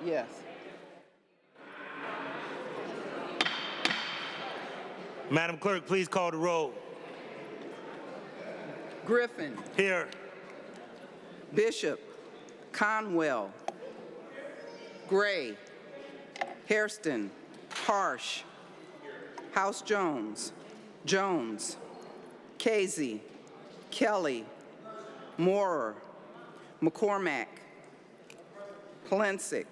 Yes. Madam Clerk, please call the roll. Griffin. Here. Bishop. Conwell. Gray. Hairston. Harsh. House Jones. Jones. Casey. Kelly. Moorer. McCormack. Palensic.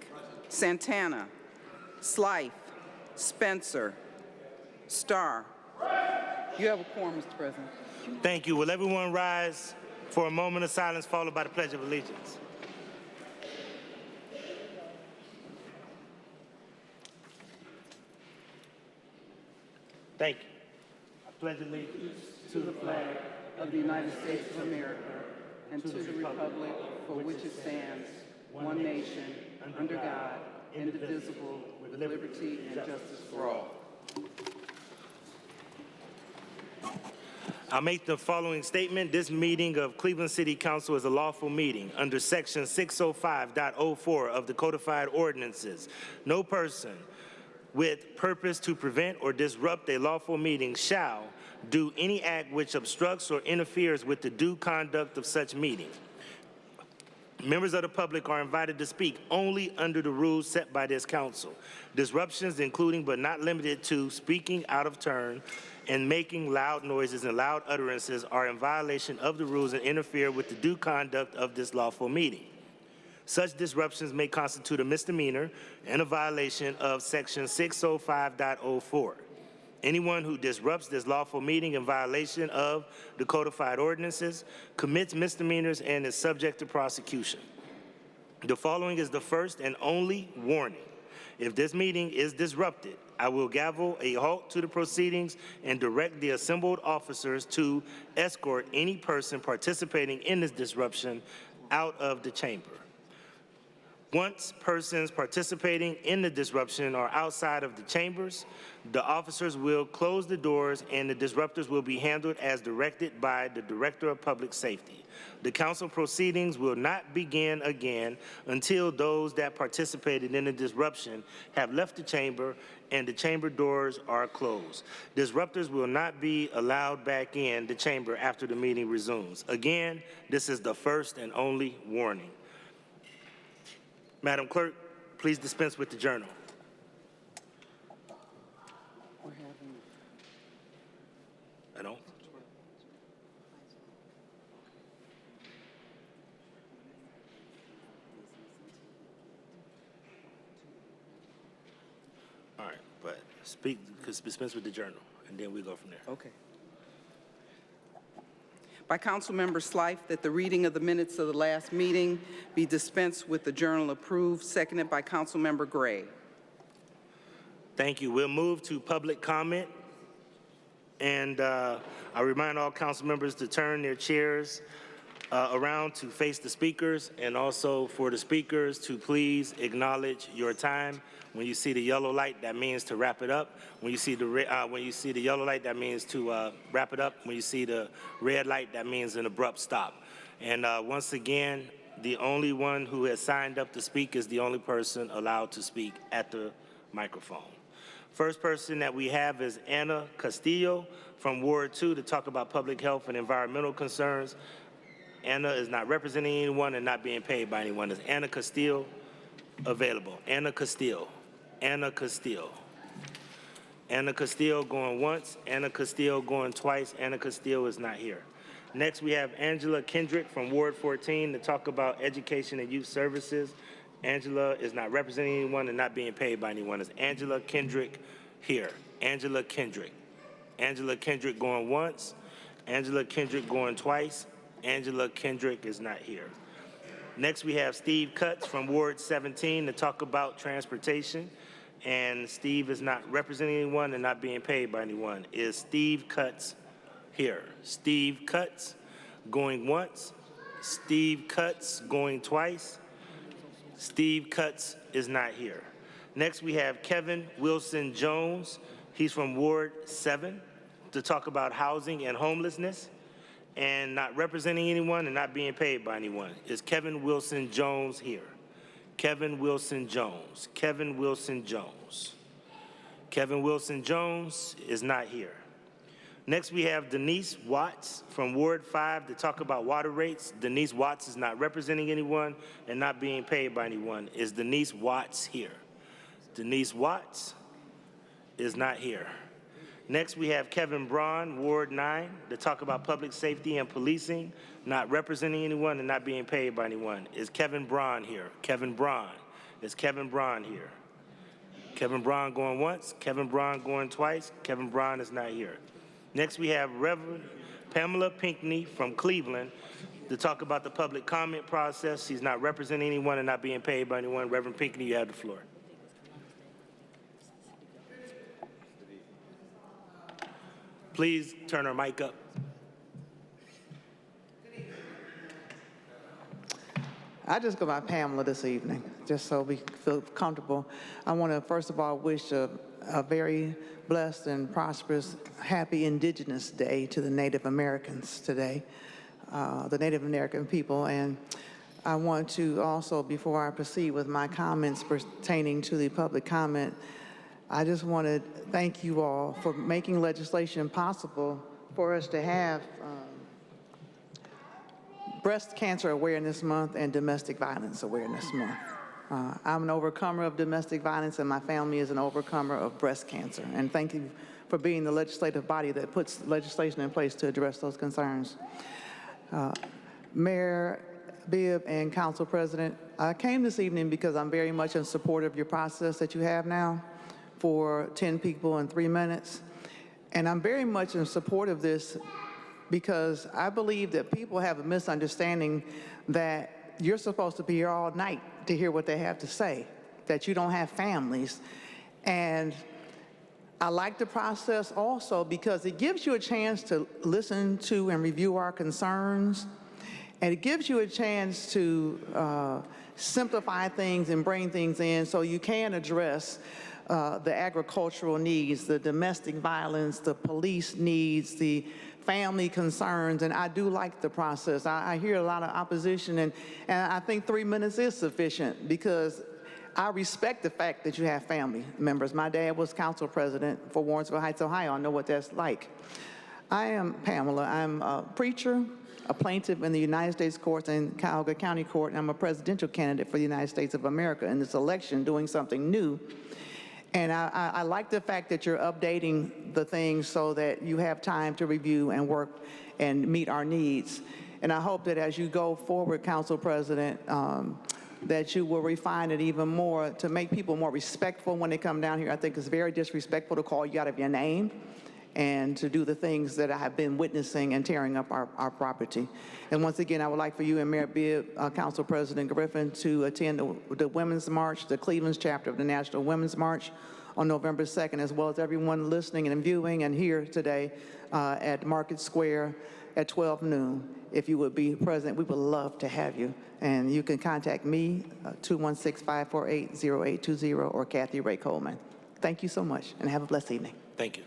Santana. Slife. Spencer. Starr. You have a quorum, Mr. President. Thank you. Will everyone rise for a moment of silence followed by the Pledge of Allegiance? Thank you. I pledge allegiance To the flag of the United States of America and to the republic for which it stands, one nation, under God, indivisible, with liberty and justice for all. I'll make the following statement. This meeting of Cleveland City Council is a lawful meeting under Section 605.04 of the Codified Ordinances. No person with purpose to prevent or disrupt a lawful meeting shall do any act which obstructs or interferes with the due conduct of such meeting. Members of the public are invited to speak only under the rules set by this council. Disruptions, including but not limited to speaking out of turn and making loud noises and loud utterances, are in violation of the rules and interfere with the due conduct of this lawful meeting. Such disruptions may constitute a misdemeanor and a violation of Section 605.04. Anyone who disrupts this lawful meeting in violation of the codified ordinances commits misdemeanors and is subject to prosecution. The following is the first and only warning. If this meeting is disrupted, I will gavel a halt to the proceedings and direct the assembled officers to escort any person participating in this disruption out of the chamber. Once persons participating in the disruption are outside of the chambers, the officers will close the doors and the disruptors will be handled as directed by the Director of Public Safety. The council proceedings will not begin again until those that participated in the disruption have left the chamber and the chamber doors are closed. Disruptors will not be allowed back in the chamber after the meeting resumes. Again, this is the first and only warning. Madam Clerk, please dispense with the journal. I don't. All right, but dispense with the journal, and then we go from there. Okay. By Councilmember Slife, that the reading of the minutes of the last meeting be dispensed with the journal approved, seconded by Councilmember Gray. Thank you. We'll move to public comment. And I remind all council members to turn their chairs around to face the speakers, and also for the speakers to please acknowledge your time. When you see the yellow light, that means to wrap it up. When you see the yellow light, that means to wrap it up. When you see the red light, that means an abrupt stop. And once again, the only one who has signed up to speak is the only person allowed to speak at the microphone. First person that we have is Anna Castillo from Ward 2 to talk about public health and environmental concerns. Anna is not representing anyone and not being paid by anyone. Is Anna Castillo available? Anna Castillo. Anna Castillo. Anna Castillo going once. Anna Castillo going twice. Anna Castillo is not here. Next, we have Angela Kendrick from Ward 14 to talk about education and youth services. Angela is not representing anyone and not being paid by anyone. Is Angela Kendrick here? Angela Kendrick. Angela Kendrick going once. Angela Kendrick going twice. Angela Kendrick is not here. Next, we have Steve Cutts from Ward 17 to talk about transportation. And Steve is not representing anyone and not being paid by anyone. Is Steve Cutts here? Steve Cutts going once. Steve Cutts going twice. Steve Cutts is not here. Next, we have Kevin Wilson Jones. He's from Ward 7 to talk about housing and homelessness and not representing anyone and not being paid by anyone. Is Kevin Wilson Jones here? Kevin Wilson Jones. Kevin Wilson Jones. Kevin Wilson Jones is not here. Next, we have Denise Watts from Ward 5 to talk about water rates. Denise Watts is not representing anyone and not being paid by anyone. Is Denise Watts here? Denise Watts is not here. Next, we have Kevin Braun, Ward 9, to talk about public safety and policing, not representing anyone and not being paid by anyone. Is Kevin Braun here? Kevin Braun. Is Kevin Braun here? Kevin Braun going once, Kevin Braun going twice. Kevin Braun is not here. Next, we have Reverend Pamela Pinckney from Cleveland to talk about the public comment process. She's not representing anyone and not being paid by anyone. Reverend Pinckney, you have the floor. Please turn her mic up. I just go by Pamela this evening, just so we feel comfortable. I want to, first of all, wish a very blessed and prosperous, happy Indigenous Day to the Native Americans today, the Native American people. And I want to also, before I proceed with my comments pertaining to the public comment, I just want to thank you all for making legislation possible for us to have Breast Cancer Awareness Month and Domestic Violence Awareness Month. I'm an overcomer of domestic violence, and my family is an overcomer of breast cancer. And thank you for being the legislative body that puts legislation in place to address those concerns. Mayor Bibb and Council President, I came this evening because I'm very much in support of your process that you have now for 10 people in 3 minutes. And I'm very much in support of this because I believe that people have a misunderstanding that you're supposed to be here all night to hear what they have to say, that you don't have families. And I like the process also because it gives you a chance to listen to and review our concerns, and it gives you a chance to simplify things and bring things in so you can address the agricultural needs, the domestic violence, the police needs, the family concerns, and I do like the process. I hear a lot of opposition, and I think 3 minutes is sufficient because I respect the fact that you have family members. My dad was council president for Warrensville Heights, Ohio. I know what that's like. I am Pamela. I'm a preacher, a plaintiff in the United States courts and Cuyahoga County Court, and I'm a presidential candidate for the United States of America in this election, doing something new. And I like the fact that you're updating the things so that you have time to review and work and meet our needs. And I hope that as you go forward, Council President, that you will refine it even more to make people more respectful when they come down here. I think it's very disrespectful to call you out of your name and to do the things that I have been witnessing and tearing up our property. And once again, I would like for you and Mayor Bibb, Council President Griffin, to attend the Women's March, the Cleveland chapter of the National Women's March on November 2nd, as well as everyone listening and viewing and here today at Market Square at 12 noon. If you would be present, we would love to have you. And you can contact me, 216-548-0820, or Kathy Ray Coleman. Thank you so much, and have a blessed evening. Thank you.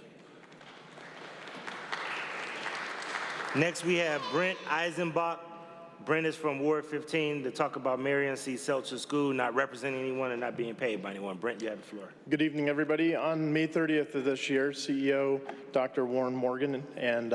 Next, we have Brent Eisenbach. Brent is from Ward 15 to talk about Marion C. Seltzer School, not representing anyone and not being paid by anyone. Brent, you have the floor. Good evening, everybody. On May 30th of this year, CEO Dr. Warren Morgan and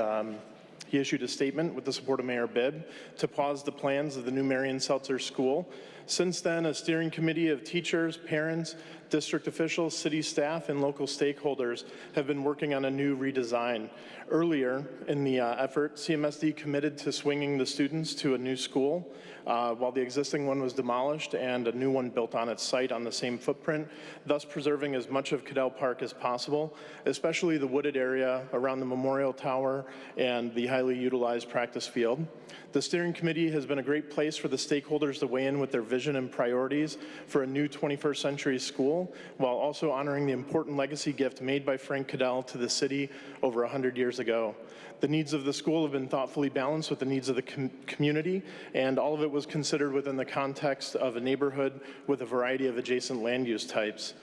he issued a statement with the support of Mayor Bibb to pause the plans of the new Marion Seltzer School. Since then, a steering committee of teachers, parents, district officials, city staff, and local stakeholders have been working on a new redesign. Earlier in the effort, CMSD committed to swinging the students to a new school while the existing one was demolished and a new one built on its site on the same footprint, thus preserving as much of Cadell Park as possible, especially the wooded area around the Memorial Tower and the highly utilized practice field. The steering committee has been a great place for the stakeholders to weigh in with their vision and priorities for a new 21st century school, while also honoring the important legacy gift made by Frank Cadell to the city over 100 years ago. The needs of the school have been thoughtfully balanced with the needs of the community, and all of it was considered within the context of a neighborhood with a variety of adjacent land use types.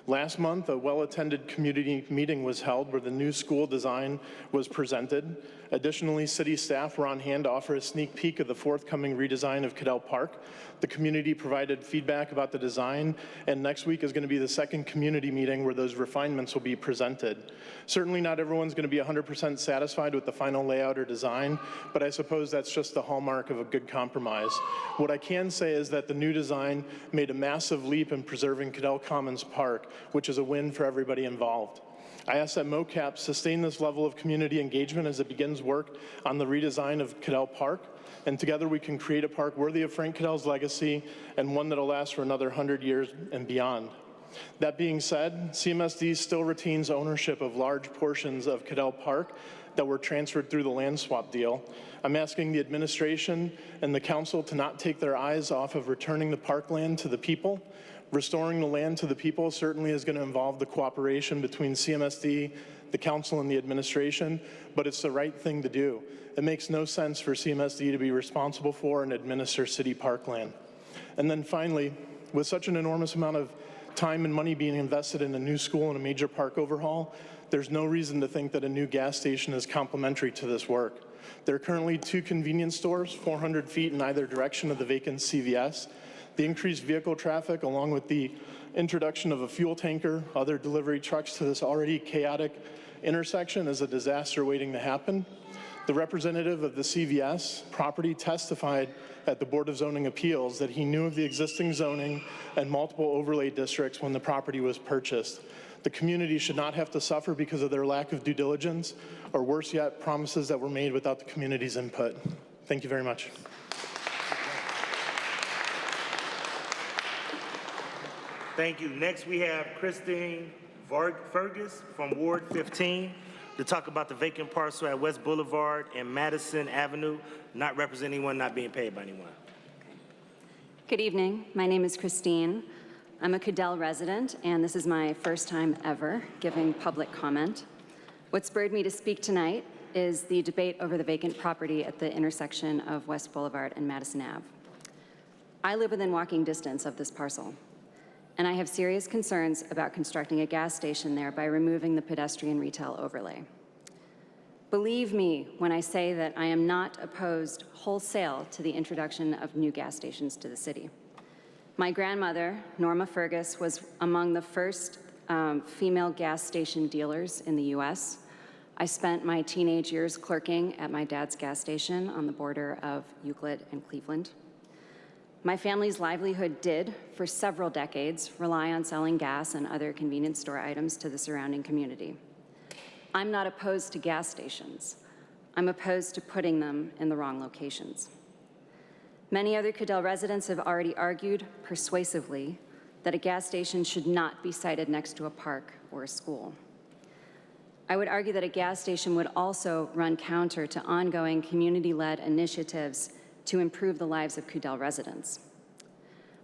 Last month, a well-attended community meeting was held where the new school design was presented. Additionally, city staff were on hand to offer a sneak peek of the forthcoming redesign of Cadell Park. The community provided feedback about the design, and next week is going to be the second community meeting where those refinements will be presented. Certainly not everyone's going to be 100% satisfied with the final layout or design, but I suppose that's just the hallmark of a good compromise. What I can say is that the new design made a massive leap in preserving Cadell Commons Park, which is a win for everybody involved. I ask that MOCAP sustain this level of community engagement as it begins work on the redesign of Cadell Park, and together we can create a park worthy of Frank Cadell's legacy and one that'll last for another 100 years and beyond. That being said, CMSD still retains ownership of large portions of Cadell Park that were transferred through the land swap deal. I'm asking the administration and the council to not take their eyes off of returning the parkland to the people. Restoring the land to the people certainly is going to involve the cooperation between CMSD, the council, and the administration, but it's the right thing to do. It makes no sense for CMSD to be responsible for and administer city parkland. And then finally, with such an enormous amount of time and money being invested in a new school and a major park overhaul, there's no reason to think that a new gas station is complementary to this work. There are currently 2 convenience stores, 400 feet in either direction of the vacant CVS. The increased vehicle traffic, along with the introduction of a fuel tanker, other delivery trucks to this already chaotic intersection, is a disaster waiting to happen. The representative of the CVS property testified at the Board of Zoning Appeals that he knew of the existing zoning and multiple overlay districts when the property was purchased. The community should not have to suffer because of their lack of due diligence, or worse yet, promises that were made without the community's input. Thank you very much. Thank you. Next, we have Christine Fergus from Ward 15 to talk about the vacant parcel at West Boulevard and Madison Avenue, not representing anyone, not being paid by anyone. Good evening. My name is Christine. I'm a Cadell resident, and this is my first time ever giving public comment. What spurred me to speak tonight is the debate over the vacant property at the intersection of West Boulevard and Madison Ave. I live within walking distance of this parcel, and I have serious concerns about constructing a gas station there by removing the pedestrian retail overlay. Believe me when I say that I am not opposed wholesale to the introduction of new gas stations to the city. My grandmother, Norma Fergus, was among the first female gas station dealers in the US. I spent my teenage years clerking at my dad's gas station on the border of Euclid and Cleveland. My family's livelihood did, for several decades, rely on selling gas and other convenience store items to the surrounding community. I'm not opposed to gas stations. I'm opposed to putting them in the wrong locations. Many other Cadell residents have already argued persuasively that a gas station should not be sited next to a park or a school. I would argue that a gas station would also run counter to ongoing community-led initiatives to improve the lives of Cadell residents.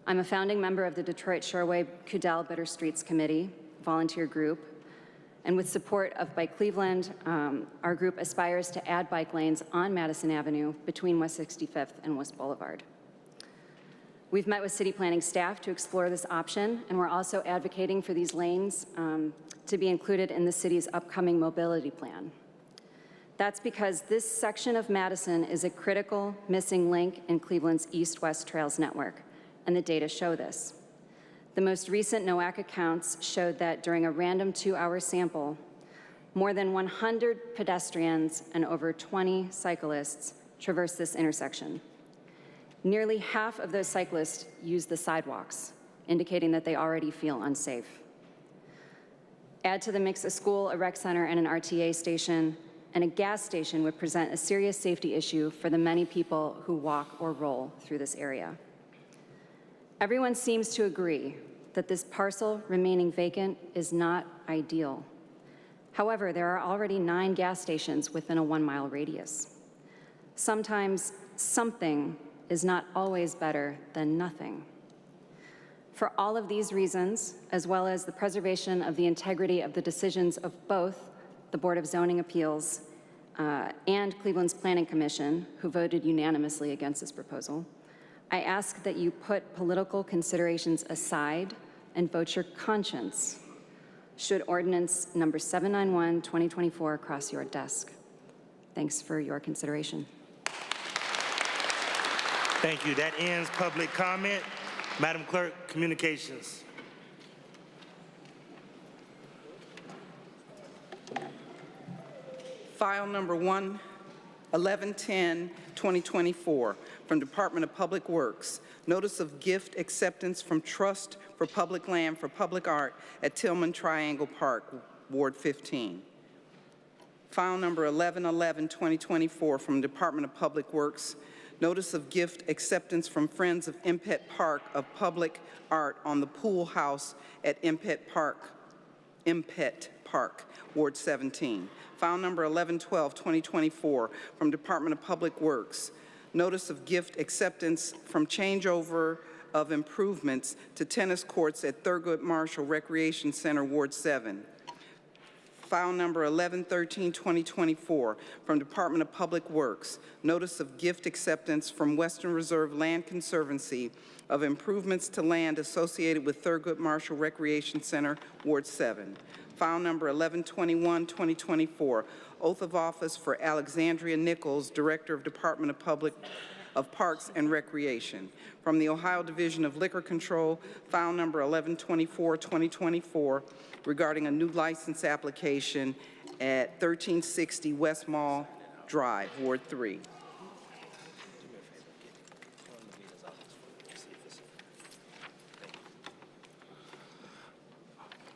I'm a founding member of the Detroit Shoreway Cadell Better Streets Committee, volunteer group, and with support of Bike Cleveland, our group aspires to add bike lanes on Madison Avenue between West 65th and West Boulevard. We've met with city planning staff to explore this option, and we're also advocating for these lanes to be included in the city's upcoming mobility plan. That's because this section of Madison is a critical missing link in Cleveland's east-west trails network, and the data show this. The most recent NOACA counts showed that during a random 2-hour sample, more than 100 pedestrians and over 20 cyclists traverse this intersection. Nearly half of those cyclists use the sidewalks, indicating that they already feel unsafe. Add to the mix a school, a rec center, and an RTA station, and a gas station would present a serious safety issue for the many people who walk or roll through this area. Everyone seems to agree that this parcel remaining vacant is not ideal. However, there are already 9 gas stations within a 1-mile radius. Sometimes something is not always better than nothing. For all of these reasons, as well as the preservation of the integrity of the decisions of both the Board of Zoning Appeals and Cleveland's Planning Commission, who voted unanimously against this proposal, I ask that you put political considerations aside and vote your conscience should ordinance number 791-2024 cross your desk. Thanks for your consideration. Thank you. That ends public comment. Madam Clerk, communications. File number 1110-2024 from Department of Public Works. Notice of gift acceptance from Trust for Public Land for Public Art at Tillman Triangle Park, Ward 15. File number 1111-2024 from Department of Public Works. Notice of gift acceptance from Friends of Impet Park of Public Art on the Pool House at Impet Park, Ward 17. File number 1112-2024 from Department of Public Works. Notice of gift acceptance from changeover of improvements to tennis courts at Thurgood Marshall Recreation Center, Ward 7. File number 1113-2024 from Department of Public Works. Notice of gift acceptance from Western Reserve Land Conservancy of improvements to land associated with Thurgood Marshall Recreation Center, Ward 7. File number 1121-2024, oath of office for Alexandria Nichols, Director of Department of Parks and Recreation. From the Ohio Division of Liquor Control, file number 1124-2024, regarding a new license application at 1360 West Mall Drive, Ward 3.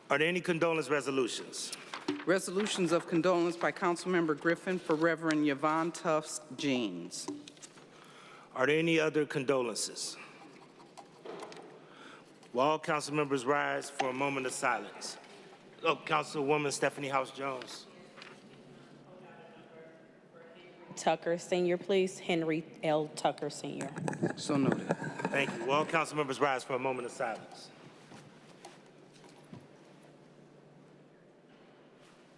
Are there any condolence resolutions? Resolutions of condolence by Councilmember Griffin for Reverend Yvonne Tufts Jeans. Are there any other condolences? Will all council members rise for a moment of silence? Oh, Councilwoman Stephanie House-Jones. Tucker Sr., please. Henry L. Tucker Sr. So noted. Thank you. Will all council members rise for a moment of silence?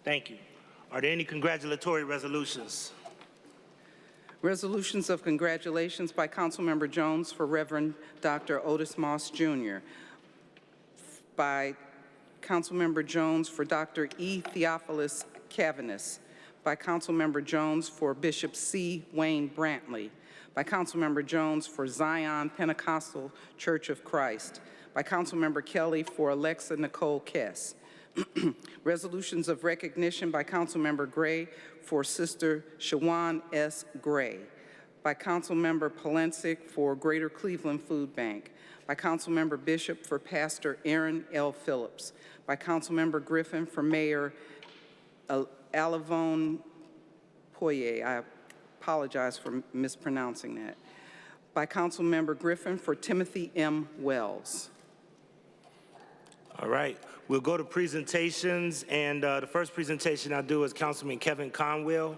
Thank you. Are there any congratulatory resolutions? Resolutions of congratulations by Councilmember Jones for Reverend Dr. Otis Moss Jr., by Councilmember Jones for Dr. E. Theophilus Cavanis, by Councilmember Jones for Bishop C. Wayne Brantley, by Councilmember Jones for Zion Pentecostal Church of Christ, by Councilmember Kelly for Alexa Nicole Kess. Resolutions of recognition by Councilmember Gray for Sister Shawan S. Gray, by Councilmember Polensik for Greater Cleveland Food Bank, by Councilmember Bishop for Pastor Aaron L. Phillips, by Councilmember Griffin for Mayor Alavone Poye. I apologize for mispronouncing that. By Councilmember Griffin for Timothy M. Wells. All right. We'll go to presentations, and the first presentation I'll do is Councilman Kevin Conwell.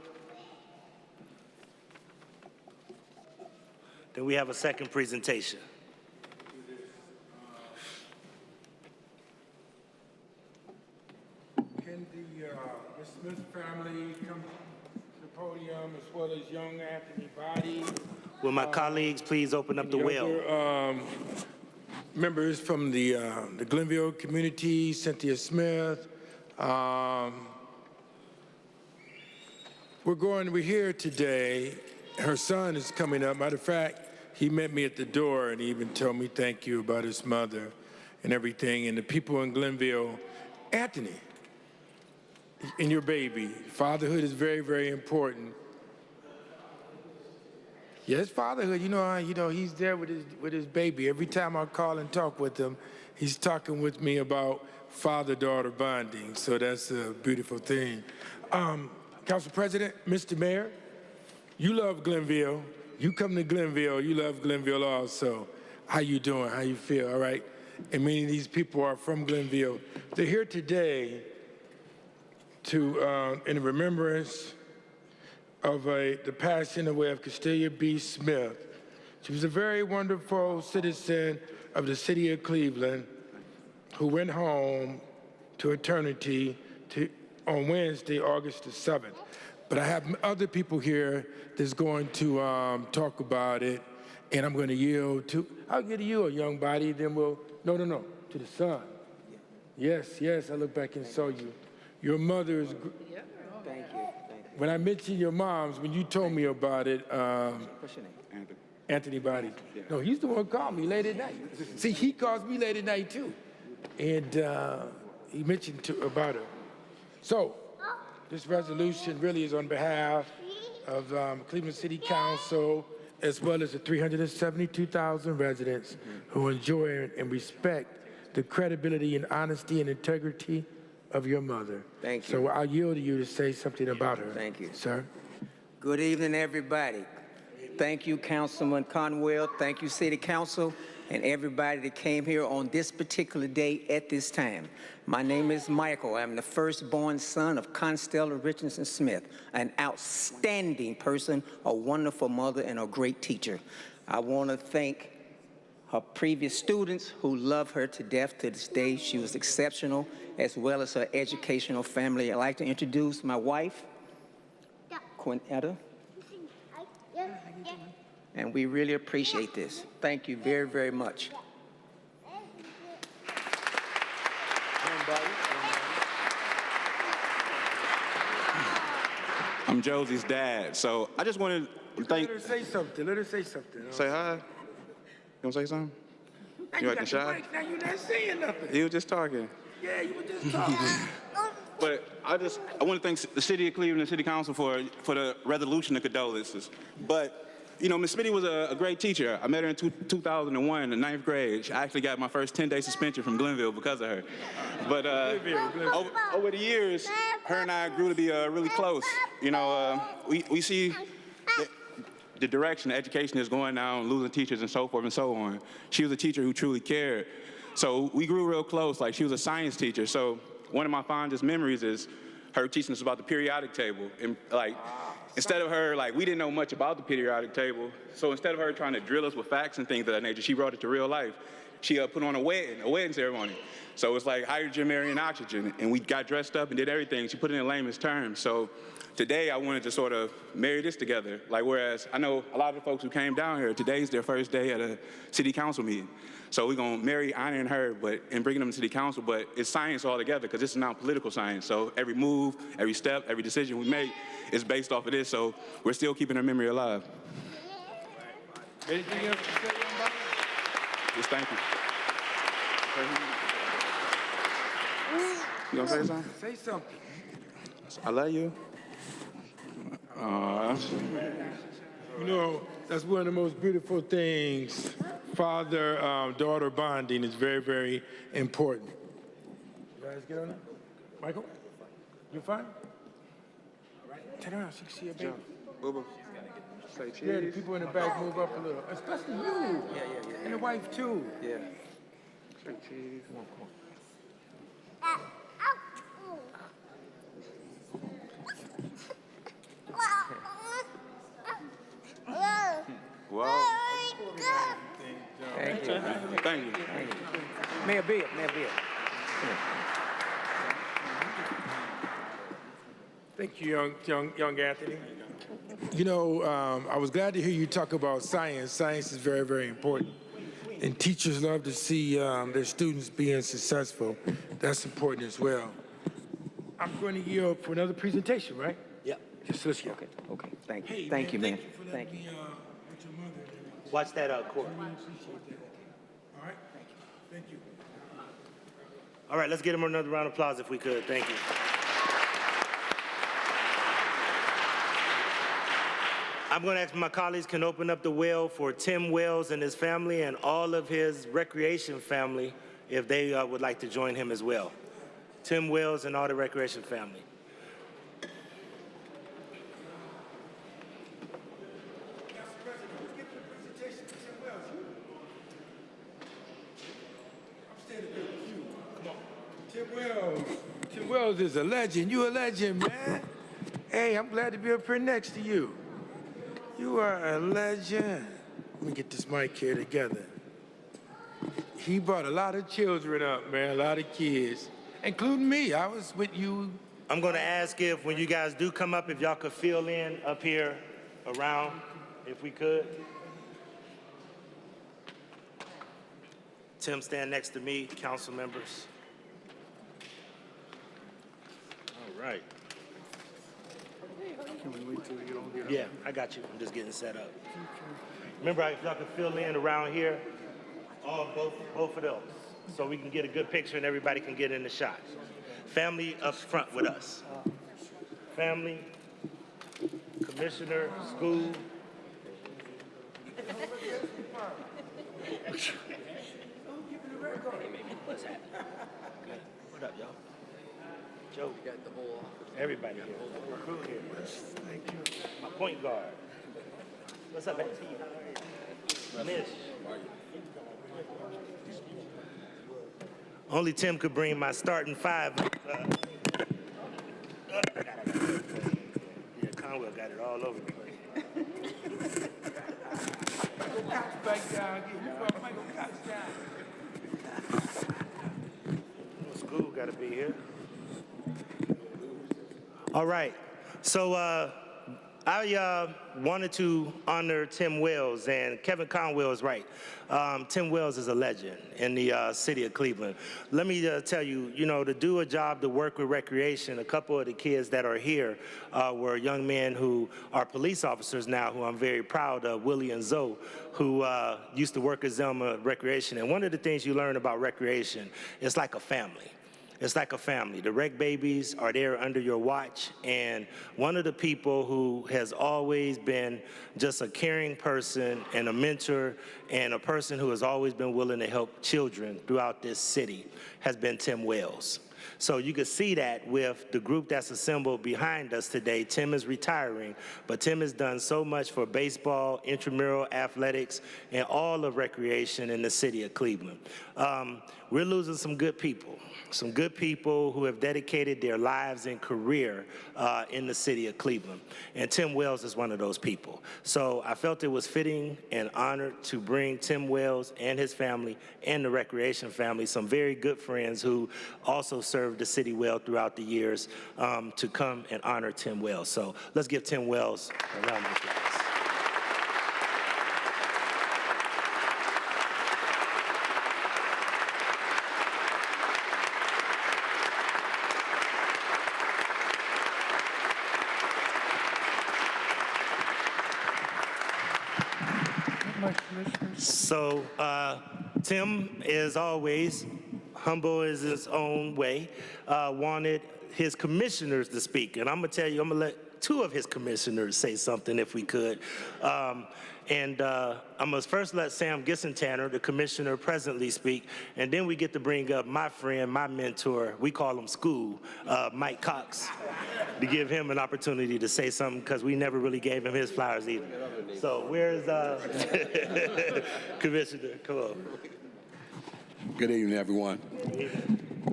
Then we have a second presentation. Can the Smith family come to the podium, as well as young Anthony Body? Will my colleagues please open up the well? Other, members from the Glenville community, Cynthia Smith. We're here today. Her son is coming up. Matter of fact, he met me at the door and he even told me thank you about his mother and everything. And the people in Glenville, Anthony, and your baby, fatherhood is very, very important. Yes, fatherhood, he's there with his baby. Every time I call and talk with him, he's talking with me about father-daughter bonding. So that's a beautiful thing. Council President, Mr. Mayor, you love Glenville. You come to Glenville, you love Glenville also. How you doing? How you feel? All right. And many of these people are from Glenville. They're here today to, in remembrance of the passing away of Castelia B. Smith. She was a very wonderful citizen of the city of Cleveland who went home to eternity on Wednesday, August the 7th. But I have other people here that's going to talk about it, and I'm going to yield to, I'll give you a young body, then we'll, no, to the son. Yes, yes, I looked back and saw you. Your mother is. Thank you. When I mentioned your mom's, when you told me about it, What's your name? Anthony Body. No, he's the one who called me late at night. See, he calls me late at night too, and he mentioned about her. So, this resolution really is on behalf of Cleveland City Council, as well as the 372,000 residents who enjoy and respect the credibility and honesty and integrity of your mother. Thank you. So I'll yield to you to say something about her. Thank you. Sir. Good evening, everybody. Thank you, Councilman Conwell. Thank you, City Council, and everybody that came here on this particular day at this time. My name is Michael. I'm the firstborn son of Constella Richardson Smith, an outstanding person, a wonderful mother, and a great teacher. I want to thank her previous students who love her to death to this day. She was exceptional, as well as her educational family. I'd like to introduce my wife, Quinetta. And we really appreciate this. Thank you very, very much. I'm Josie's dad, so I just wanted to thank. Let her say something. Let her say something. Say hi. You want to say something? You acting shy? Now you're not saying nothing. You were just talking. Yeah, you were just talking. But I want to thank the city of Cleveland and City Council for the resolution of condolences. But you know, Miss Smitty was a great teacher. I met her in 2001 in the 9th grade. I actually got my first 10-day suspension from Glenville because of her. But over the years, her and I grew to be really close. You know, we see the direction education is going now, losing teachers and so forth and so on. She was a teacher who truly cared. So we grew real close. Like, she was a science teacher. So one of my fondest memories is her teaching us about the periodic table. And like, instead of her, like, we didn't know much about the periodic table. So instead of her trying to drill us with facts and things of that nature, she brought it to real life. She put on a wedding ceremony. So it's like hydrogen, helium, and oxygen. And we got dressed up and did everything. She put it in layman's terms. So today I wanted to sort of marry this together. Like, whereas I know a lot of the folks who came down here, today's their first day at a city council meeting. So we're going to marry honoring her and bringing them to city council, but it's science all together because this is now political science. So every move, every step, every decision we make is based off of this. So we're still keeping her memory alive. Anything else to say, young man? Just thank you. You gonna say something? Say something. I love you. You know, that's one of the most beautiful things. Father-daughter bonding is very, very important. You guys get on that? Michael? You fine? All right. Turn around so you can see your baby. Boo-boo. Say cheese. Yeah, the people in the back move up a little. Especially you. Yeah. And the wife, too. Yeah. Say cheese. Come on. Wow. Thank you. Thank you. Mayor Bill. Thank you, young Anthony. You know, I was glad to hear you talk about science. Science is very, very important. And teachers love to see their students being successful. That's important as well. I'm going to yield for another presentation, right? Yep. Just listen. Okay. Thank you. Hey, Thank you, man. Thank you for Thank letting you. me with your mother and everything. Watch that court. I really appreciate that. All right? Thank you. All right, let's get him another round of applause if we could. Thank you. I'm going to ask my colleagues can open up the well for Tim Wells and his family and all of his recreation family if they would like to join him as well. Tim Wells and all the recreation family. Tim Wells is a legend. You a legend, man. Hey, I'm glad to be up here next to you. You are a legend. Let me get this mic here together. He brought a lot of children up, man, a lot of kids, including me. I was with you. I'm going to ask if when you guys do come up, if y'all could fill in up here around, if we could. Tim, stand next to me, council members. right. Yeah, I got you. I'm just getting set up. Remember, if y'all can fill in around here, both of those, so we can get a good picture and everybody can get in the shot. Family up front with us. Family, commissioner, school. What's happening? Good. What up, y'all? Joe. You got the whole everybody here. Crew here. Thank you. My point guard. What's up, Auntie? Miss. Only Tim could bring my starting five. Yeah, Conwell got it all over the place. Back down again. You brought Michael Cox down. School got to be here. All right. So I wanted to honor Tim Wells, and Kevin Conwell is right. Tim Wells is a legend in the city of Cleveland. Let me tell you, to do a job to work with recreation, a couple of the kids that are here were young men who are police officers now, who I'm very proud of, Willie and Zoe, who used to work at Zelma Recreation. And one of the things you learn about recreation, it's like a family. It's like a family. The rec babies are there under your watch, and one of the people who has always been just a caring person and a mentor and a person who has always been willing to help children throughout this city has been Tim Wells. So you can see that with the group that's assembled behind us today. Tim is retiring, but Tim has done so much for baseball, intramural athletics, and all of recreation in the city of Cleveland. We're losing some good people who have dedicated their lives and career in the city of Cleveland. And Tim Wells is one of those people. So I felt it was fitting and honored to bring Tim Wells and his family and the recreation family, some very good friends who also served the city well throughout the years, to come and honor Tim Wells. So let's give Tim Wells a round of applause. So Tim, as always, humble in his own way, wanted his commissioners to speak. And I'm going to tell you, I'm going to let two of his commissioners say something if we could. I'm going to first let Sam Gissentanner, the commissioner presently, speak, and then we get to bring up my friend, my mentor, we call him School, Mike Cox, to give him an opportunity to say something, because we never really gave him his flowers either. So where's Commissioner? Come on. Good evening, everyone.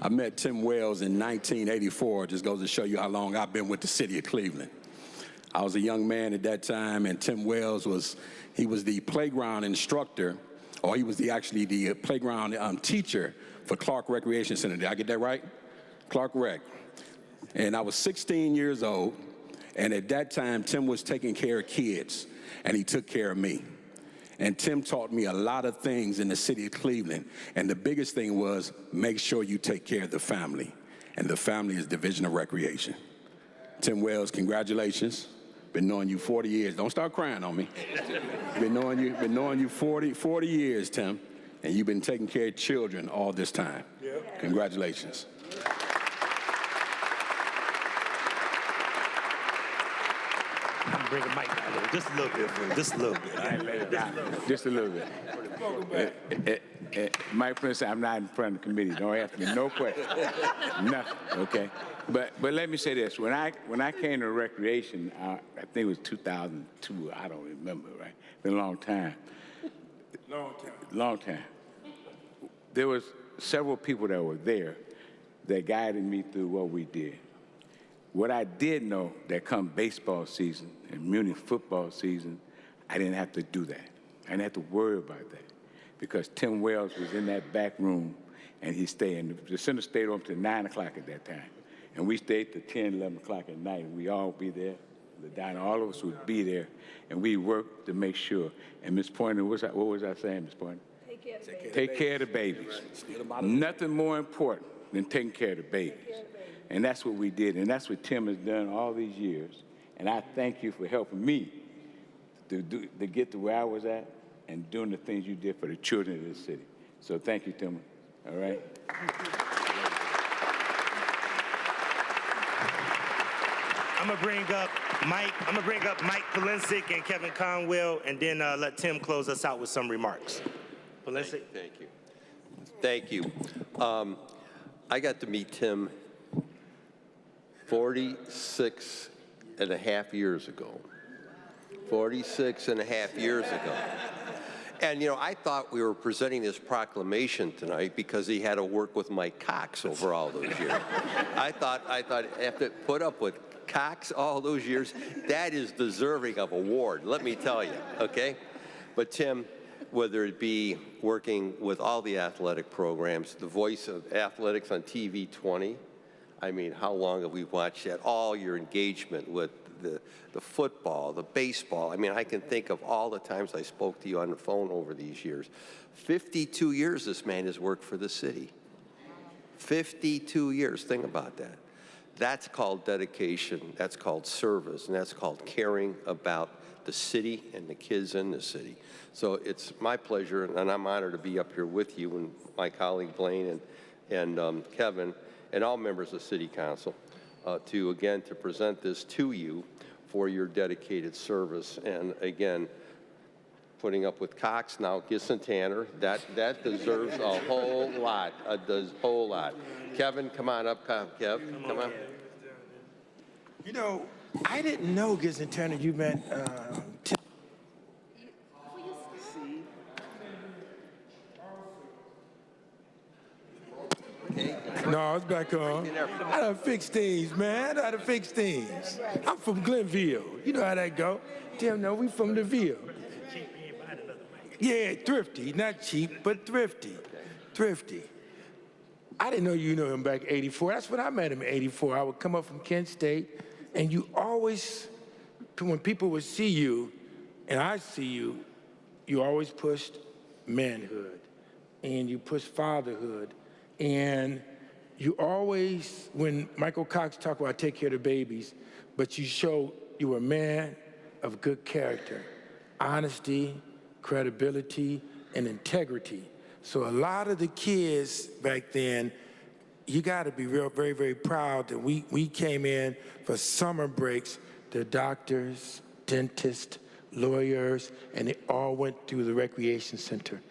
I met Tim Wells in 1984. Just goes to show you how long I've been with the city of Cleveland. I was a young man at that time, and Tim Wells was the playground instructor, or he was actually the playground teacher for Clerk Recreation Center. Did I get that right? Clerk Rec. And I was 16 years old, and at that time, Tim was taking care of kids, and he took care of me. And Tim taught me a lot of things in the city of Cleveland, and the biggest thing was make sure you take care of the family, and the family is Division of Recreation. Tim Wells, congratulations. Been knowing you 40 years. Don't start crying on me. Been knowing you 40 years, Tim, and you've been taking care of children all this time. Yep. Congratulations. Bring a mic down there, just a little bit, bro. Just a little bit. All right, just a little bit. Mike Prince, I'm not in front of the committee. Don't ask me no questions. Nothing, okay? But let me say this. When I came to recreation, I think it was 2002. I don't remember, right? Been a long time. Long time. There was several people that were there that guided me through what we did. What I did know, that come baseball season and Muni football season, I didn't have to do that. I didn't have to worry about that, because Tim Wells was in that back room, and he stayed. And the center stayed open till 9 o'clock at that time. And we stayed till 10, 11 o'clock at night, and we all be there. The diner, all of us would be there, and we worked to make sure. And Ms. Pointer, what was I saying, Ms. Pointer? Take care of the babies. Nothing more important than taking care of the babies. And that's what we did, and that's what Tim has done all these years. And I thank you for helping me to get to where I was at and doing the things you did for the children of this city. So thank you, Tim. All right? I'm gonna bring up Mike Polensik and Kevin Conwell, and then let Tim close us out with some remarks. Polensik. Thank you. Thank you. I got to meet Tim 46 and a half years ago. 46 and a half years ago. And, you know, I thought we were presenting this proclamation tonight because he had to work with Mike Cox over all those years. I thought after put up with Cox all those years, that is deserving of award, let me tell you, okay? But Tim, whether it be working with all the athletic programs, the voice of athletics on TV 20, I mean, how long have we watched that? All your engagement with the football, the baseball. I mean, I can think of all the times I spoke to you on the phone over these years. 52 years this man has worked for the city. 52 years, think about that. That's called dedication, that's called service, and that's called caring about the city and the kids in the city. So it's my pleasure, and I'm honored to be up here with you and my colleague Blaine and Kevin and all members of City Council to present this to you for your dedicated service. And again, putting up with Cox, now Gisson Tanner, that deserves a whole lot, a whole lot. Kevin, come on up, Kev, come on. You know, I didn't know Gisson Tanner, you met Tim. No, it's back on. I done fixed things, man. I done fixed things. I'm from Glenville. You know how that go. Tim, no, we from the Ville. Yeah, thrifty. Not cheap, but thrifty. Thrifty. I didn't know you knew him back in '84. That's when I met him in '84. I would come up from Kent State, and you always, when people would see you, and I see you, you always pushed manhood, and you pushed fatherhood, and you always, when Michael Cox talked about take care of the babies, but you showed you were a man of good character, honesty, credibility, and integrity. So a lot of the kids back then, you got to be very, very proud that we came in for summer breaks. The doctors, dentists, lawyers, and they all went through the recreation center.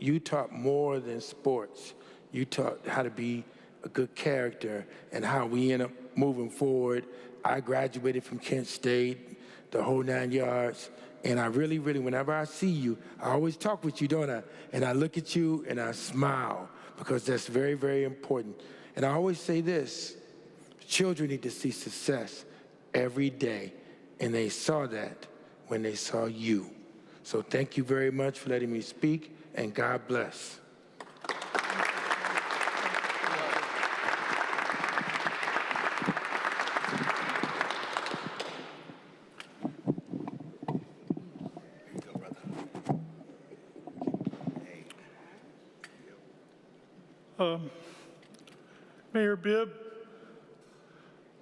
You taught more than sports. You taught how to be a good character and how we end up moving forward. I graduated from Kent State, the whole 9 yards. And I really, whenever I see you, I always talk with you, don't I? And I look at you and I smile because that's very, very important. And I always say this, children need to see success every day. And they saw that when they saw you. So thank you very much for letting me speak, and God bless. Mayor Bibb,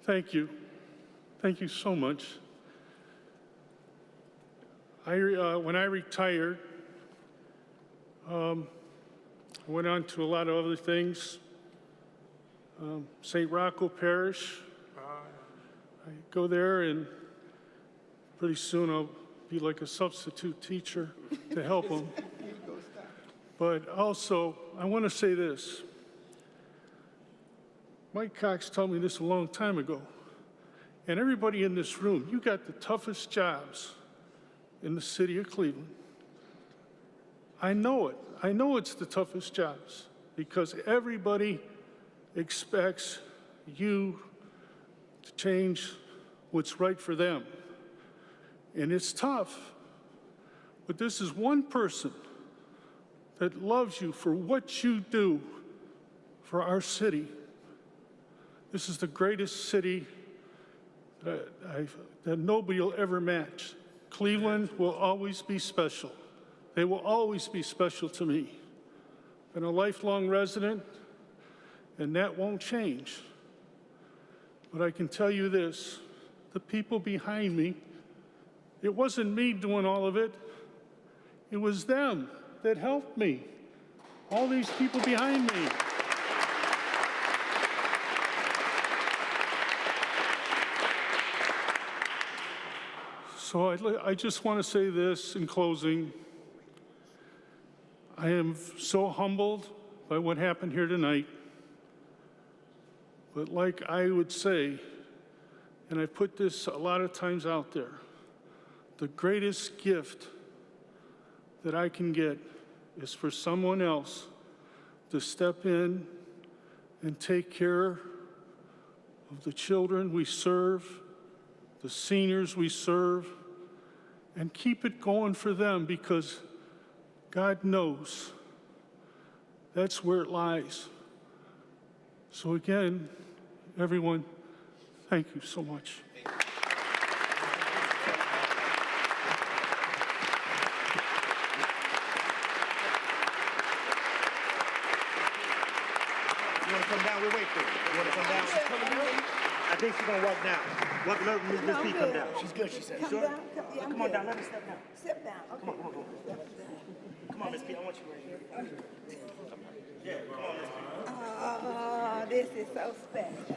thank you. Thank you so much. When I retired, I went on to a lot of other things. St. Rocco Parish, I go there and pretty soon I'll be like a substitute teacher to help them. But also, I want to say this. Mike Cox told me this a long time ago. And everybody in this room, you got the toughest jobs in the city of Cleveland. I know it. I know it's the toughest jobs because everybody expects you to change what's right for them. And it's tough. But this is one person that loves you for what you do for our city. This is the greatest city that nobody will ever match. Cleveland will always be special. They will always be special to me. Been a lifelong resident, and that won't change. But I can tell you this, the people behind me, it wasn't me doing all of it. It was them that helped me. All these people behind me. So I just want to say this in closing. I am so humbled by what happened here tonight. But like I would say, and I put this a lot of times out there, the greatest gift that I can get is for someone else to step in and take care of the children we serve, the seniors we serve, and keep it going for them, because God knows that's where it lies. So again, everyone, thank you so much. You want to come down? We'll wait for you. You want to come down? She's coming down? I think she's going to walk down. Let Ms. P come down. She's good, she said. You sure? Come on down. Let her step down. Step down. Okay. Come on. Come on, Ms. P. I want you right here. Yeah, come on, Ms. P. Oh, this is so special.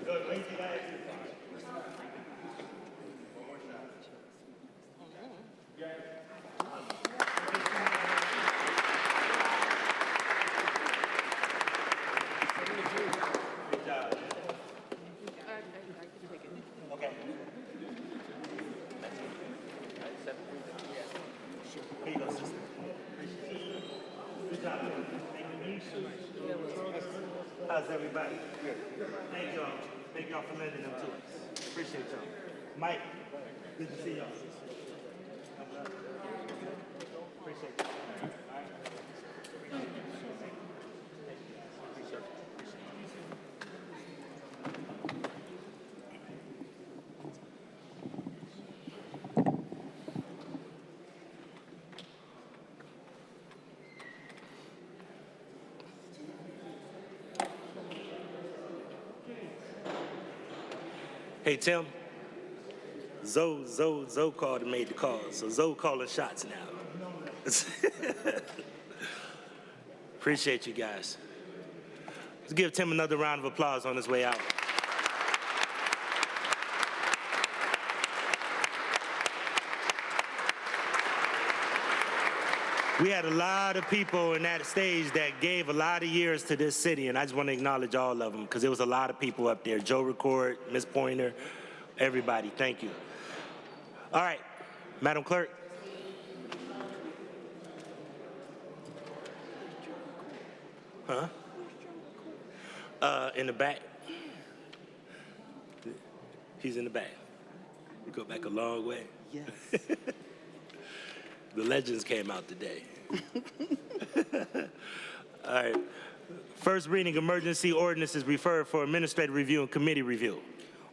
Good, raise your legs. Here you go, sister. Good job. How's everybody? Good. Thank y'all. Thank y'all for lending them to us. Appreciate y'all. Mike, good to see y'all. Appreciate you. Hey, Tim. Zoe called and made the call. So Zoe calling shots now. Appreciate you guys. Let's give Tim another round of applause on his way out. We had a lot of people in that stage that gave a lot of years to this city, and I just want to acknowledge all of them, because there was a lot of people up there. Joe Record, Ms. Pointer, everybody, thank you. All right, Madam Clerk. Huh? In the back. He's in the back. We go back a long way. Yes. The legends came out today. All right. First reading, emergency ordinance is referred for administrative review and committee review.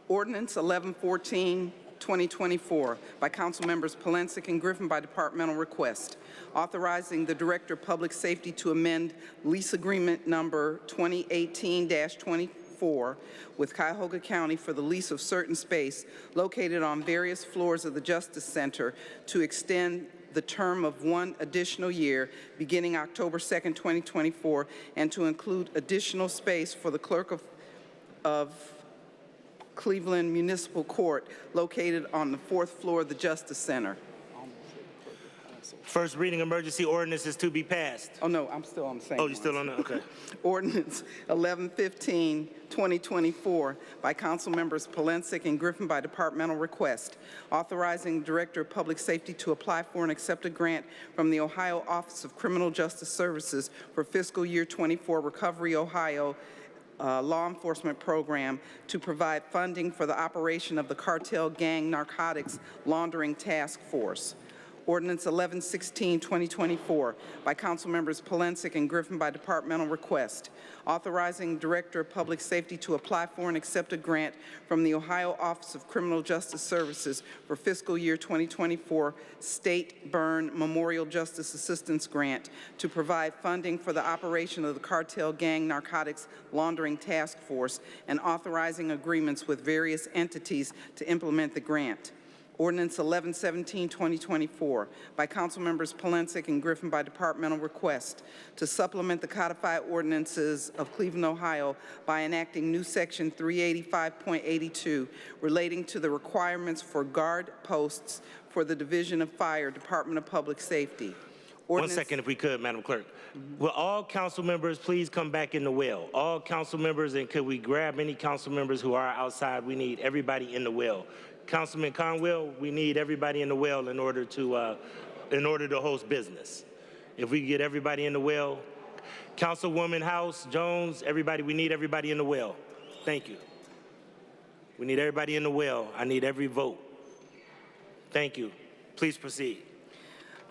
Ordinance 1114, 2024, by Council Members Polensek and Griffin by departmental request, authorizing the Director of Public Safety to amend lease agreement number 2018-24 with Cuyahoga County for the lease of certain space located on various floors of the Justice Center to extend the term of 1 additional year beginning October 2nd, 2024, and to include additional space for the Clerk of Cleveland Municipal Court located on the 4th floor of the Justice Center. First reading, emergency ordinance is to be passed. Oh, no, I'm still on the same Oh, you're still on it? Okay. Ordinance 1115, 2024, by Council Members Polensek and Griffin by departmental request, authorizing the Director of Public Safety to apply for and accept a grant from the Ohio Office of Criminal Justice Services for fiscal year 24 Recovery Ohio law enforcement program to provide funding for the operation of the cartel gang narcotics laundering task force. Ordinance 1116, 2024, by Council Members Polensek and Griffin by departmental request, authorizing Director of Public Safety to apply for and accept a grant from the Ohio Office of Criminal Justice Services for fiscal year 2024 State Burn Memorial Justice Assistance Grant to provide funding for the operation of the Cartel Gang Narcotics Laundering Task Force and authorizing agreements with various entities to implement the grant. Ordinance 1117, 2024, by Council Members Polensek and Griffin by departmental request, to supplement the codified ordinances of Cleveland, Ohio by enacting new Section 385.82 relating to the requirements for guard posts for the Division of Fire, Department of Public Safety. Ordinance. 1 second, if we could, Madam Clerk. Will all council members please come back in the well? All council members, and could we grab any council members who are outside? We need everybody in the well. Councilman Conwell, we need everybody in the well in order to host business. If we get everybody in the well, Councilwoman House, Jones, everybody, we need everybody in the well. Thank you. We need everybody in the well. I need every vote. Thank you. Please proceed.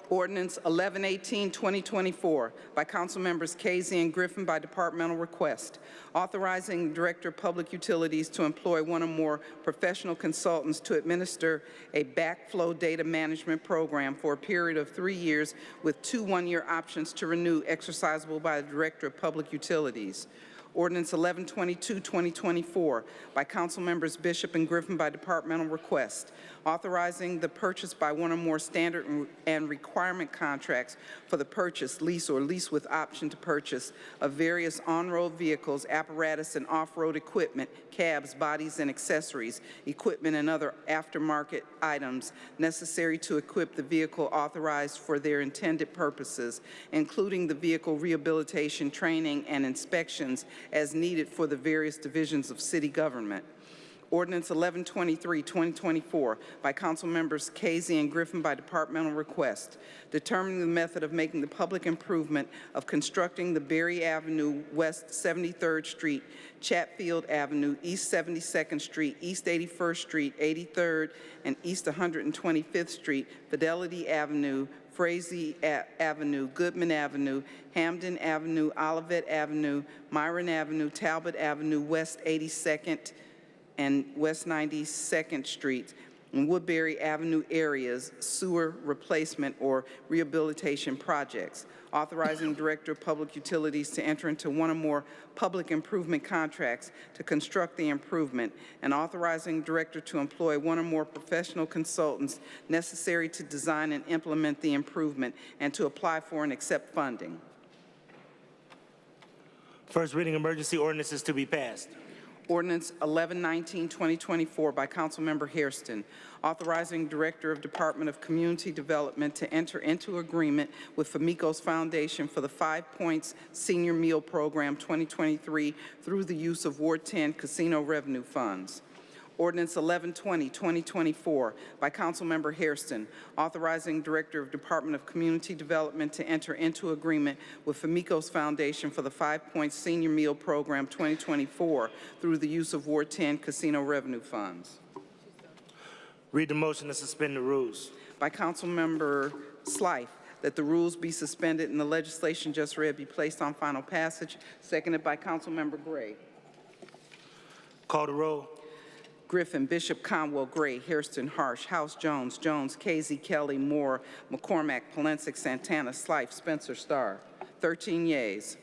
Ordinance 1118, 2024, by Council Members Casey and Griffin by departmental request, authorizing the Director of Public Utilities to employ one or more professional consultants to administer a backflow data management program for a period of 3 years with 2 one-year options to renew exercisable by the Director of Public Utilities. Ordinance 1122, 2024, by Council Members Bishop and Griffin by departmental request, authorizing the purchase by one or more standard and requirement contracts for the purchase, lease, or lease with option to purchase of various on-road vehicles, apparatus, and off-road equipment, cabs, bodies, and accessories, equipment, and other aftermarket items necessary to equip the vehicle authorized for their intended purposes, including the vehicle rehabilitation, training, and inspections as needed for the various divisions of city government. Ordinance 1123, 2024, by Council Members Casey and Griffin by departmental request, determining the method of making the public improvement of constructing the Berry Avenue, West 73rd Street, Chatfield Avenue, East 72nd Street, East 81st Street, 83rd, and East 125th Street, Fidelity Avenue, Frazee Avenue, Goodman Avenue, Hamden Avenue, Olivet Avenue, Myron Avenue, Talbot Avenue, West 82nd and West 92nd Street, and Woodbury Avenue areas, sewer replacement or rehabilitation projects, authorizing Director of Public Utilities to enter into one or more public improvement contracts to construct the improvement, and authorizing Director to employ one or more professional consultants necessary to design and implement the improvement, and to apply for and accept funding. First reading emergency ordinances to be passed. Ordinance 1119, 2024, by Councilmember Hairston, authorizing Director of Department of Community Development to enter into agreement with Famicos Foundation for the 5 Points Senior Meal Program 2023 through the use of Ward 10 casino revenue funds. Ordinance 1120, 2024, by Councilmember Hairston, authorizing Director of Department of Community Development to enter into agreement with Famicos Foundation for the 5 Points Senior Meal Program 2024 through the use of Ward 10 casino revenue funds. Read the motion to suspend the rules. By Councilmember Slife, that the rules be suspended and the legislation just read be placed on final passage, seconded by Councilmember Gray. Call the roll. Griffin, Bishop, Conwell, Gray, Hairston, Harsh, House, Jones, Casey, Kelly, Moore, McCormack, Polensek, Santana, Slife, Spencer, Starr. 13 yeas.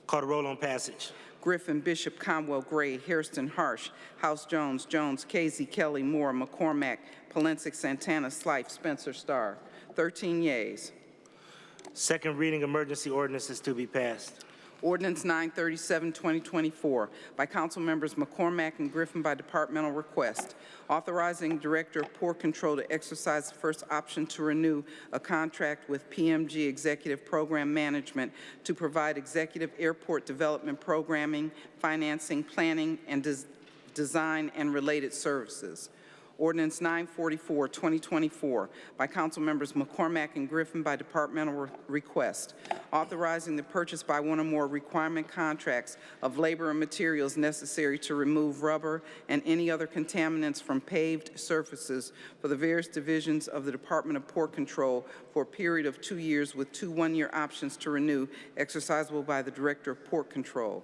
Call the roll on passage. Griffin, Bishop, Conwell, Gray, Hairston, Harsh, House, Jones, Casey, Kelly, Moore, McCormack, Polensek, Santana, Slife, Spencer, Starr. 13 yeas. Second reading emergency ordinances to be passed. Ordinance 937, 2024, by Council Members McCormack and Griffin by departmental request, authorizing Director of Port Control to exercise the first option to renew a contract with PMG Executive Program Management to provide executive airport development programming, financing, planning, and design and related services. Ordinance 944, 2024, by Council Members McCormack and Griffin by departmental request, authorizing the purchase by one or more requirement contracts of labor and materials necessary to remove rubber and any other contaminants from paved surfaces for the various divisions of the Department of Port Control for a period of 2 years with 2 one-year options to renew, exercisable by the Director of Port Control.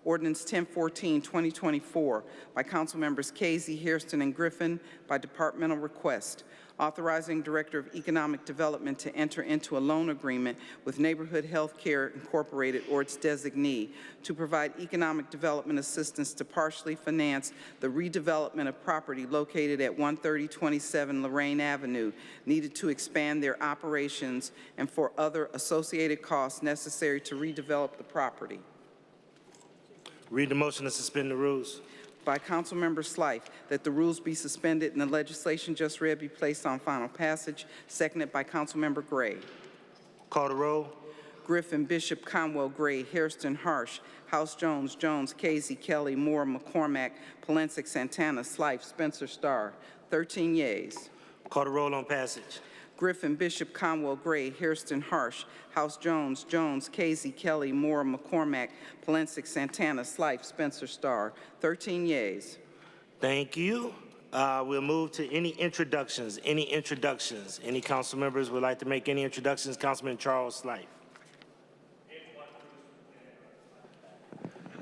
Ordinance 1014, 2024, by Council Members Casey, Hairston, and Griffin by departmental request, authorizing Director of Economic Development to enter into a loan agreement with Neighborhood Health Care Incorporated or its designee to provide economic development assistance to partially finance the redevelopment of property located at 13027 Lorraine Avenue, needed to expand their operations and for other associated costs necessary to redevelop the property. Read the motion to suspend the rules. By Councilmember Slife, that the rules be suspended and the legislation just read be placed on final passage, seconded by Councilmember Gray. Call the roll. Griffin, Bishop, Conwell, Gray, Hairston, Harsh, House Jones, Jones, Casey, Kelly, Moore, McCormack, Polensek, Santana, Slife, Spencer, Starr. 13 yeas. Call the roll on passage. Griffin, Bishop, Conwell, Gray, Hairston, Harsh, House Jones, Jones, Casey, Kelly, Moore, McCormack, Polensek, Santana, Slife, Spencer, Starr. 13 yeas. Thank you. We'll move to any introductions. Any council members would like to make any introductions? Councilman Charles Slife.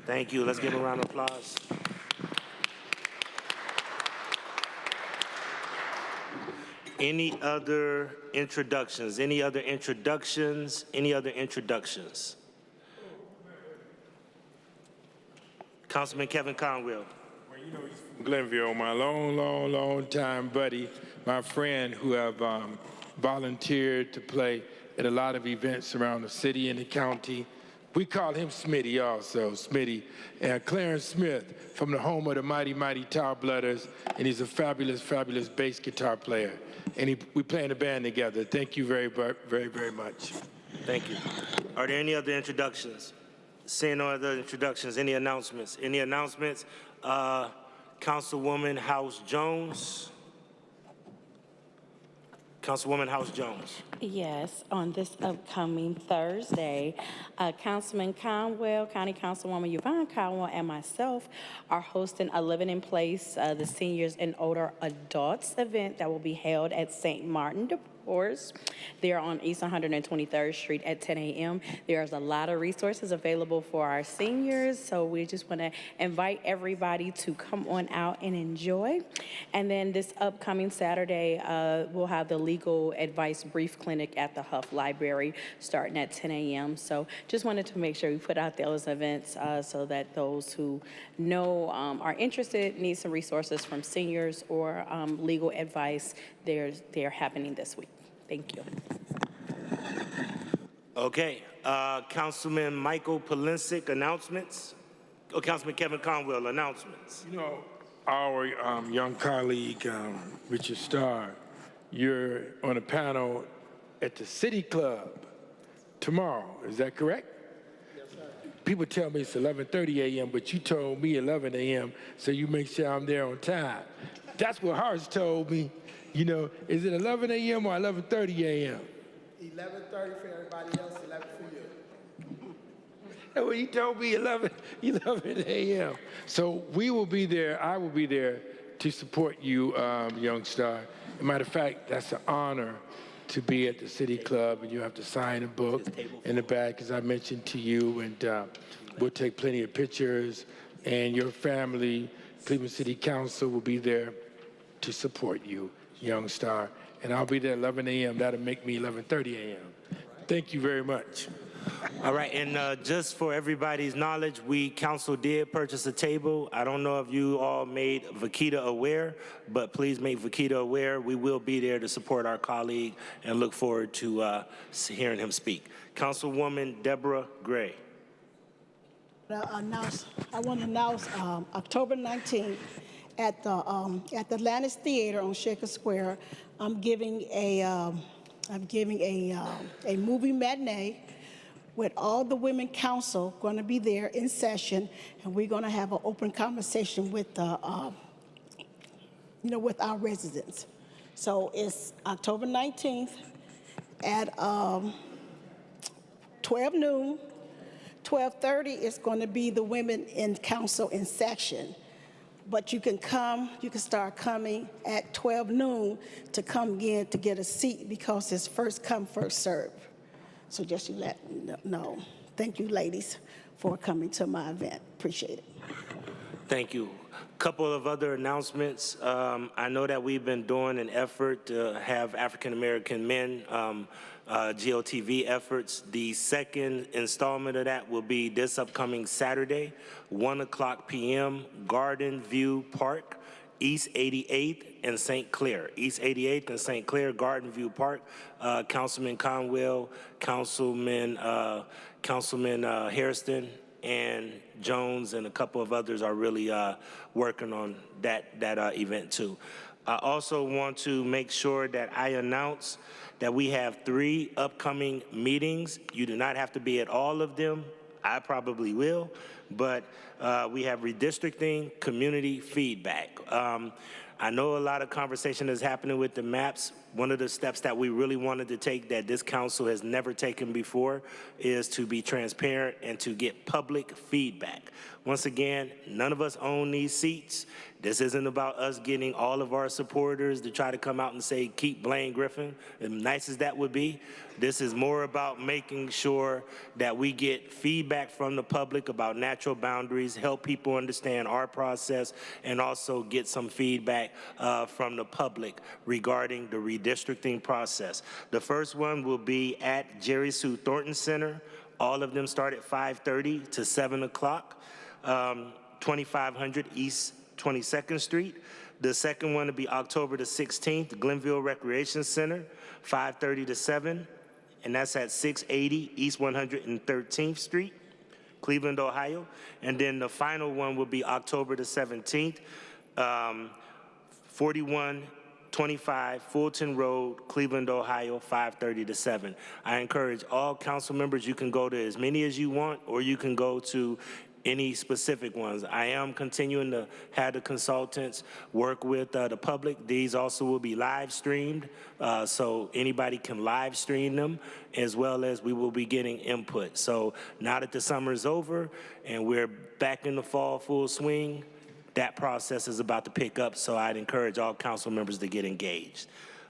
Thank you. Let's give him a round of applause. Any other introductions? Councilman Kevin Conwell. Well, you know, he's from Glenville, my long time buddy, my friend who have volunteered to play at a lot of events around the city and the county. We call him Smitty also, Smitty. And Clarence Smith from the home of the mighty Tar Blooders, and he's a fabulous bass guitar player. And we play in a band together. Thank you very much. Thank you. Are there any other introductions? Seeing no other introductions, any announcements? Councilwoman House Jones. Councilwoman House Jones. Yes, on this upcoming Thursday, Councilman Conwell, County Councilwoman Yvonne Conwell, and myself are hosting a Living in Place, the Seniors and Older Adults event that will be held at St. Martin de Porres. They're on East 123rd Street at 10 a.m. There's a lot of resources available for our seniors, so we just want to invite everybody to come on out and enjoy. And then this upcoming Saturday, we'll have the Legal Advice Brief Clinic at the Huff Library starting at 10 a.m. So just wanted to make sure we put out those events so that those who know are interested, need some resources from seniors or legal advice, they're happening this week. Thank you. Okay. Councilman Michael Polensek, announcements. Oh, Councilman Kevin Conwell, announcements. You know, our young colleague, Richard Starr, you're on a panel at the City Club tomorrow. Is that correct? Yes, sir. People tell me it's 11:30 a.m., but you told me 11 a.m., so you make sure I'm there on time. That's what Harsh told me. You know, is it 11 a.m. or 11:30 a.m.? 11:30 for everybody else, 11 for you. Well, he told me 11 a.m. So we will be there. I will be there to support you, young star. As a matter of fact, that's an honor to be at the City Club, and you have to sign a book in the back, as I mentioned to you, and we'll take plenty of pictures, and your family, Cleveland City Council, will be there to support you, young star. And I'll be there at 11 a.m. That'll make me 11:30 a.m. Thank you very much. All right, and just for everybody's knowledge, council did purchase a table. I don't know if you all made Vakita aware, but please make Vakita aware. We will be there to support our colleague and look forward to hearing him speak. Councilwoman Deborah Gray. I want to announce October 19th at the Atlantis Theater on Shaker Square. I'm giving a movie matinee with all the women council going to be there in session, and we're going to have an open conversation with the with our residents. So it's October 19th at 12 noon. 12:30 is going to be the Women in Council in session. But you can start coming at 12 noon to come in to get a seat because it's first come, first serve. So just you let me know. Thank you, ladies, for coming to my event. Appreciate it. Thank you. Couple of other announcements. I know that we've been doing an effort to have African American men GOTV efforts. The second installment of that will be this upcoming Saturday, 1:00 p.m., Garden View Park, East 88th and St. Clair. East 88th and St. Clair, Garden View Park. Councilman Conwell, Councilman Hairston, and Jones and a couple of others are really working on that event too. I also want to make sure that I announce that we have 3 upcoming meetings. You do not have to be at all of them. I probably will, but we have redistricting, community feedback. I know a lot of conversation is happening with the maps. One of the steps that we really wanted to take that this council has never taken before is to be transparent and to get public feedback. Once again, none of us own these seats. This isn't about us getting all of our supporters to try to come out and say, keep Blaine Griffin, as nice as that would be. This is more about making sure that we get feedback from the public about natural boundaries, help people understand our process, and also get some feedback from the public regarding the redistricting process. The first one will be at Jerry Sue Thornton Center. All of them start at 5:30 to 7 o'clock, 2500 East 22nd Street. The second one will be October the 16th, Glenville Recreation Center, 5:30 to 7, and that's at 680 East 113th Street, Cleveland, Ohio. And then the final one will be October the 17th, 4125 Fulton Road, Cleveland, Ohio, 5:30 to 7. I encourage all council members, you can go to as many as you want, or you can go to any specific ones. I am continuing to have the consultants work with the public. These also will be live streamed, so anybody can live stream them, as well as we will be getting input. So now that the summer is over and we're back in the fall full swing, that process is about to pick up, so I'd encourage all council members to get engaged.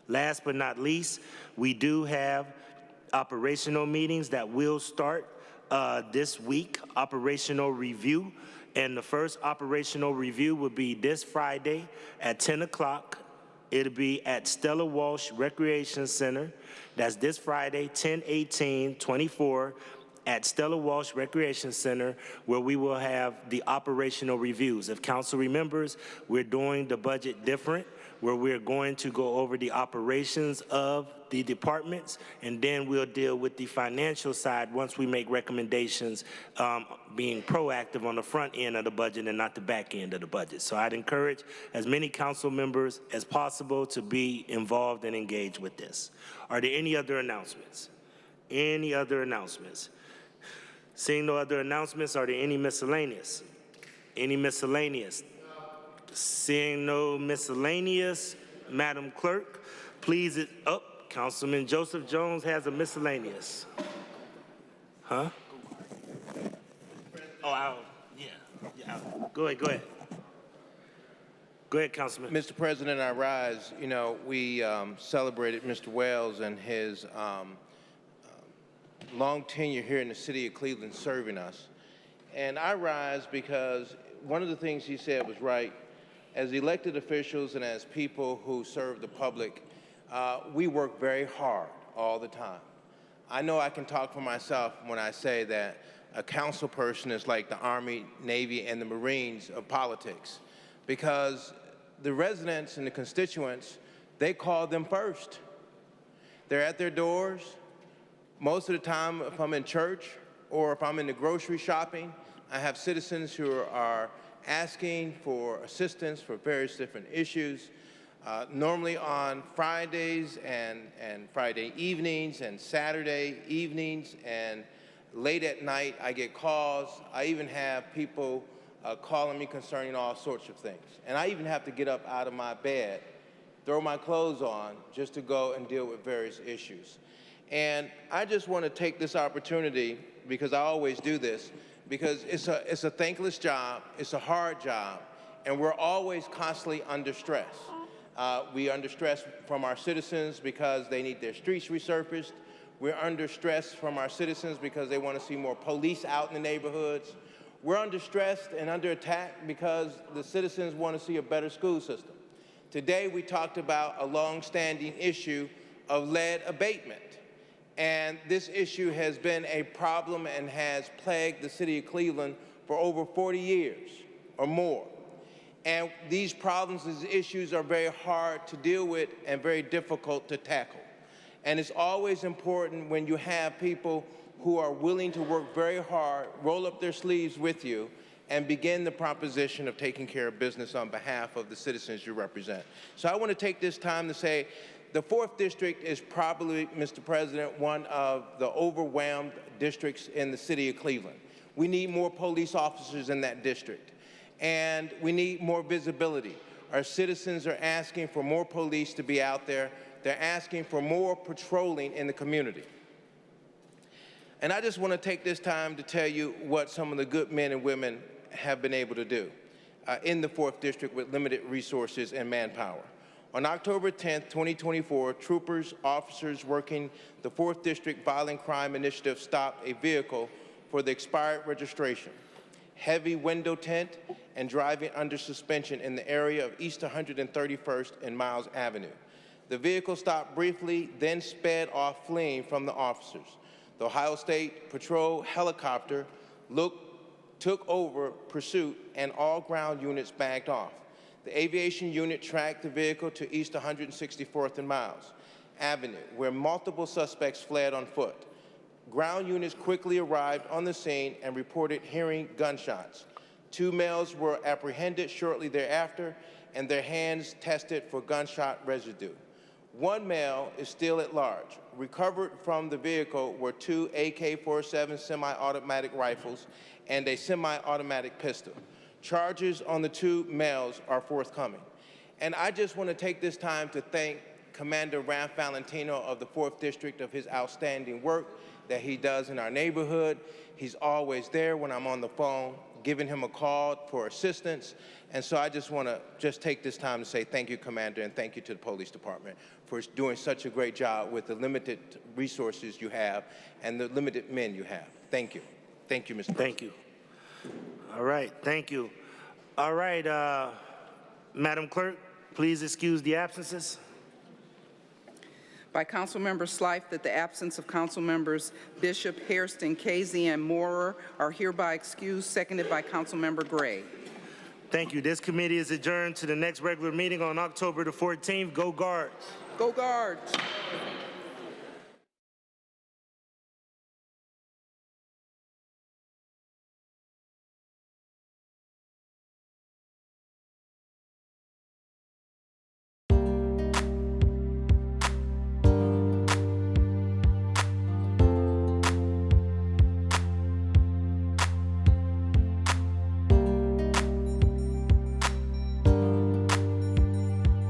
Last but not least, we do have operational meetings that will start this week, operational review. And the first operational review will be this Friday at 10 o'clock. It'll be at Stella Walsh Recreation Center. That's this Friday, 10/18/24, at Stella Walsh Recreation Center, where we will have the operational reviews. If council remembers, we're doing the budget different, where we're going to go over the operations of the departments, and then we'll deal with the financial side once we make recommendations, being proactive on the front end of the budget and not the back end of the budget. So I'd encourage as many council members as possible to be involved and engaged with this. Are there any other announcements? Any other announcements? Seeing no other announcements, are there any miscellaneous? Any miscellaneous? Seeing no miscellaneous, Madam Clerk, please, Councilman Joseph Jones has a miscellaneous. Huh? Oh, yeah. Go ahead. Go ahead, Councilman. Mr. President, I rise. You know, we celebrated Mr. Wells and his long tenure here in the city of Cleveland serving us. And I rise because one of the things he said was right. As elected officials and as people who serve the public, we work very hard all the time. I know I can talk for myself when I say that a council person is like the Army, Navy, and the Marines of politics, because the residents and the constituents, they call them first. They're at their doors. Most of the time, if I'm in church or if I'm in the grocery shopping, I have citizens who are asking for assistance for various different issues. Normally on Fridays and Friday evenings and Saturday evenings and late at night, I get calls. I even have people calling me concerning all sorts of things. And I even have to get up out of my bed, throw my clothes on, just to go and deal with various issues. And I just want to take this opportunity, because I always do this, because it's a thankless job, it's a hard job, and we're always constantly under stress. We under stress from our citizens because they need their streets resurfaced. We're under stress from our citizens because they want to see more police out in the neighborhoods. We're under stress and under attack because the citizens want to see a better school system. Today we talked about a long-standing issue of lead abatement. And this issue has been a problem and has plagued the city of Cleveland for over 40 years or more. And these problems, these issues are very hard to deal with and very difficult to tackle. And it's always important when you have people who are willing to work very hard, roll up their sleeves with you, and begin the proposition of taking care of business on behalf of the citizens you represent. So I want to take this time to say the 4th District is probably, Mr. President, one of the overwhelmed districts in the city of Cleveland. We need more police officers in that district, and we need more visibility. Our citizens are asking for more police to be out there. They're asking for more patrolling in the community. And I just want to take this time to tell you what some of the good men and women have been able to do in the 4th District with limited resources and manpower. On October 10th, 2024, troopers, officers working the 4th District Violent Crime Initiative stopped a vehicle for the expired registration, heavy window tint, and driving under suspension in the area of East 131st and Miles Avenue. The vehicle stopped briefly, then sped off, fleeing from the officers. The Ohio State Patrol helicopter took over pursuit, and all ground units backed off. The aviation unit tracked the vehicle to East 164th and Miles Avenue, where multiple suspects fled on foot. Ground units quickly arrived on the scene and reported hearing gunshots. 2 males were apprehended shortly thereafter, and their hands tested for gunshot residue. 1 male is still at large. Recovered from the vehicle were 2 AK-47 semi-automatic rifles and a semi-automatic pistol. Charges on the 2 males are forthcoming. And I just want to take this time to thank Commander Ralph Valentino of the 4th District of his outstanding work that he does in our neighborhood. He's always there when I'm on the phone, giving him a call for assistance. And so I just want to take this time to say thank you, Commander, and thank you to the police department for doing such a great job with the limited resources you have and the limited men you have. Thank you. Thank you, Mr. President. Thank you. All right, thank you. All right, Madam Clerk, please excuse the absences. By Councilmember Slife, that the absence of Councilmembers Bishop, Hairston, Casey, and Moorer are hereby excused, seconded by Councilmember Gray. Thank you. This committee is adjourned to the next regular meeting on October the 14th. Go Guards. Go Guards.